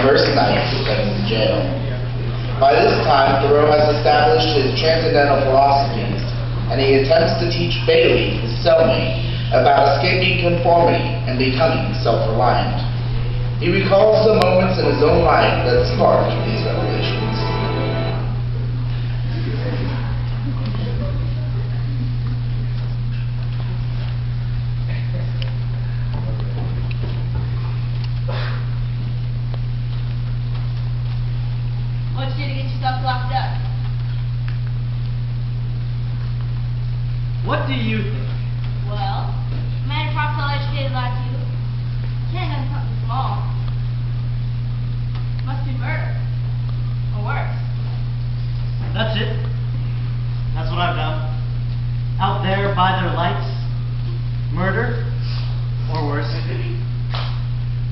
first night he spends in jail. By this time, Thoreau has established his transcendental philosophies, and he attempts to teach Bailey, his cellmate, about escaping conformity and becoming self-reliant. He recalls the moments in his own life that sparked these revelations. What'd you do to get yourself locked up? What do you think? Well, a man across all educated like you can't have something small. Must be murder. Or worse. That's it. That's what I've done. Out there by their lights. Murder. Or worse.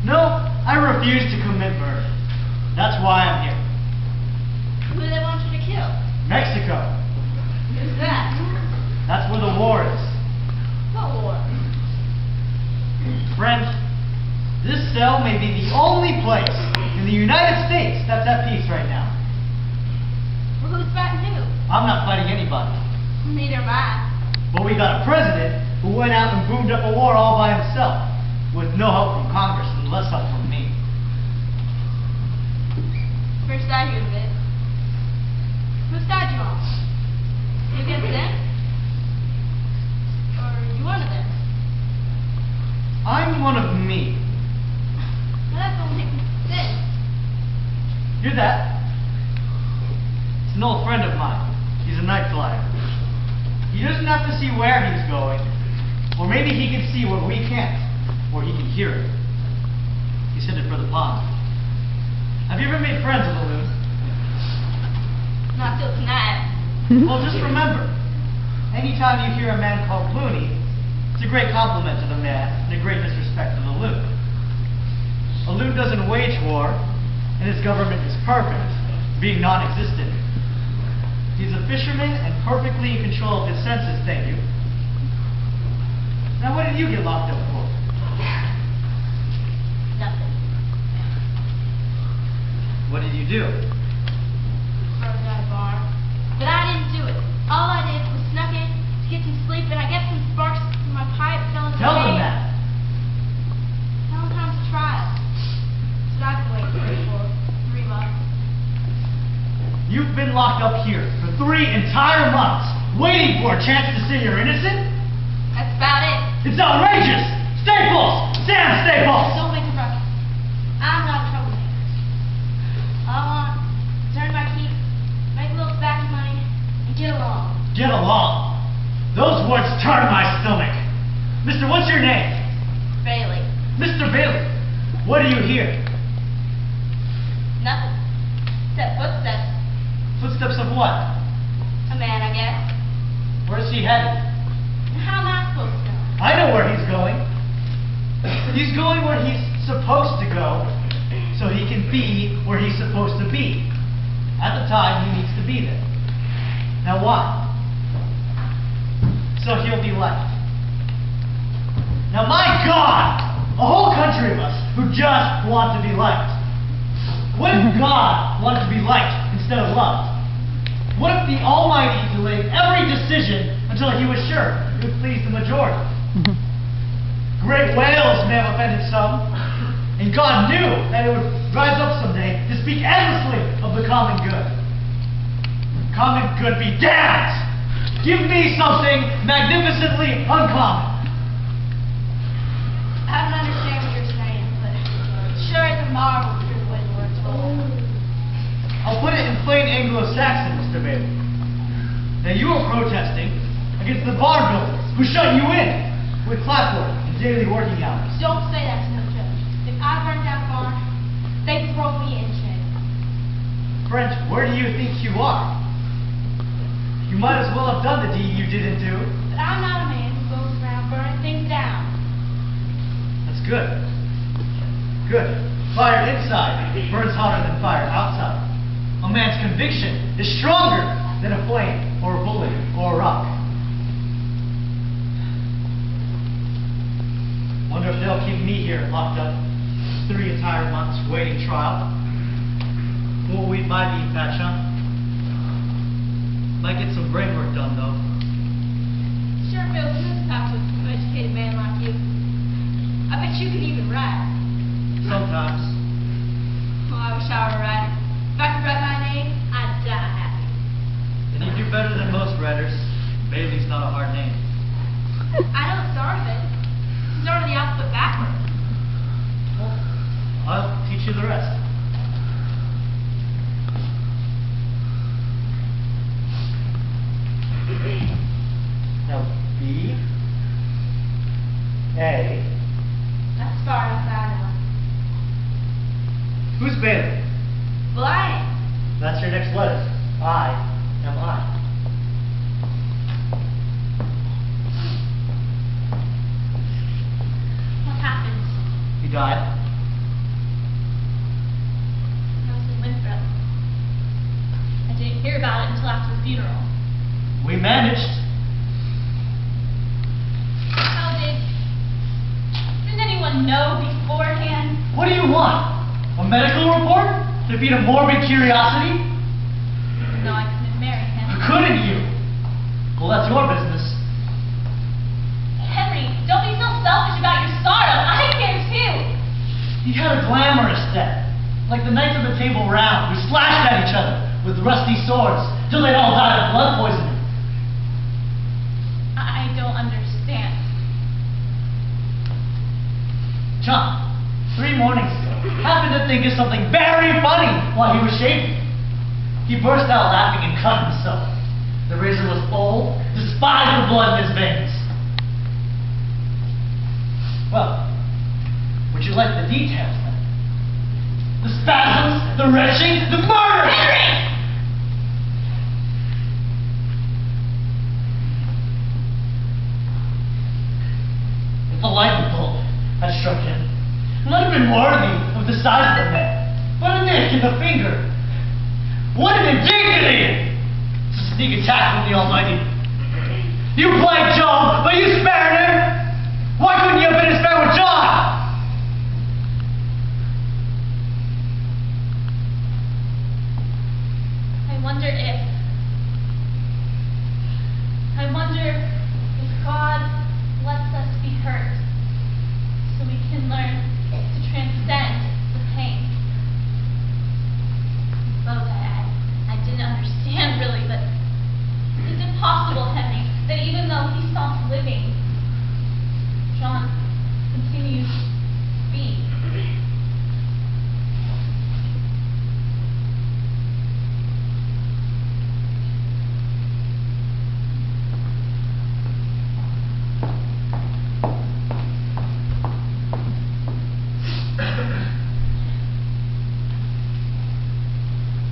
No, I refuse to commit murder. That's why I'm here. Who do they want you to kill? Mexico. Who's that? That's where the war is. What war? Friend, this cell may be the only place in the United States that's at peace right now. Well, who's fighting who? I'm not fighting anybody. Neither am I. But we got a president who went out and boomed up a war all by himself, with no help from Congress and less help from me. First I hear of it. Whose side you on? You against them? Or are you one of them? I'm one of me. Well, that don't make sense. You're that. It's an old friend of mine. He's a night flyer. He doesn't have to see where he's going, or maybe he can see what we can't, or he can hear it. He's headed for the pond. Have you ever made friends with a loon? Not till tonight. Well, just remember, anytime you hear a man called loony, it's a great compliment to the man and a great disrespect to the loon. A loon doesn't wage war, and his government is perfect, being non-existent. He's a fisherman and perfectly in control of his senses, thank you. Now, what did you get locked up for? Nothing. What did you do? Broke out a bar. But I didn't do it. All I did was snuck in to get some sleep, and I guess some sparks from my pipe fell into Tell my them hand. that. How long time's the trial? So I've been waiting for 3 months. You've been locked up here for 3 entire months, waiting for a chance to say you're innocent? That's about it. It's outrageous! Staples! Sam Staples! Don't make a rush. I'm not a troublemaker. All I want is to earn my keep, make a little tobacco money, and get along. Get along. Those words turn my stomach. Mister, what's your name? Bailey. Mr. Bailey, what do you hear? Nothing. Except footsteps. Footsteps of what? A man, I guess. Where's he headed? And how am I supposed to know? I know where he's going. He's going where he's supposed to go, so he can be where he's supposed to be. At the time he needs to be there. Now why? So he'll be liked. Now my God! A whole country of us who just want to be liked. What if God wanted to be liked instead of loved? What if the Almighty delayed every decision until he was sure it would please the majority? Great whales may have offended some, and God knew that it would rise up someday to speak endlessly of the common good. Common good be damned! Give me something magnificently uncommon. I don't understand what you're saying, but it sure is a marvel to hear the way the words roll. I'll put it in plain Anglo-Saxon, Mr. Bailey. Now you are protesting against the barn builders who shut you in with clapboard and daily working hours. Don't say that to the judge. If I burnt that barn, they'd throw me in jail. French, where do you think you are? You might as well have done the deed you didn't do. But I'm not a man who goes around burning things down. That's good. Good. Fire inside burns hotter than fire outside. A man's conviction is stronger than a flame, or a bullet, or a rock. Wonder if they'll keep me here locked up 3 entire months waiting trial. Won't weed my bean patch, huh? Might get some brain work done, though. Sure feels good to talk to an educated man like you. I bet you can even write. Sometimes. Well, I wish I were a writer. If I could write my name, I'd die happy. And you do better than most writers. Bailey's not a hard name. I know the start of it. The start of the alphabet backwards. Well, I'll teach you the rest. Now, B, A. That's far enough I know. Who's Bailey? Well, I ain't. That's your next letter. I am I. What happened? He died. I was in Winthrop. I didn't hear about it until after the funeral. We managed. How didn't anyone know beforehand? What do you want? A medical report? To feed a morbid curiosity? No, I couldn't marry him. Couldn't you? Well, that's your business. Henry, don't be so selfish about your sorrow. I care too. He had a glamorous death. Like the knights of the Table Round, who slashed at each other with rusty swords till they'd all died of blood poisoning. I don't understand. John, 3 mornings ago, happened to think of something very funny while he was shaving. He burst out laughing and cut himself. The razor was old, despised the blood in his veins. Well, would you like the details then? The spasms, the retching, the murder! Henry! If a lightning bolt had struck him, it might have been worthy of the size of the man. But a nick in the finger. What an indignity! It's a sneak attack from the Almighty. You played Job, but you spared him! Why couldn't you have been as fair with John? I wonder if God lets us be hurt so we can learn to transcend the pain. Both I didn't understand really, but is it possible, Henry, that even though he stops living, John continues to be?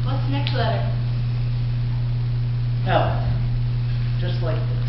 What's the next letter? L. Just like this.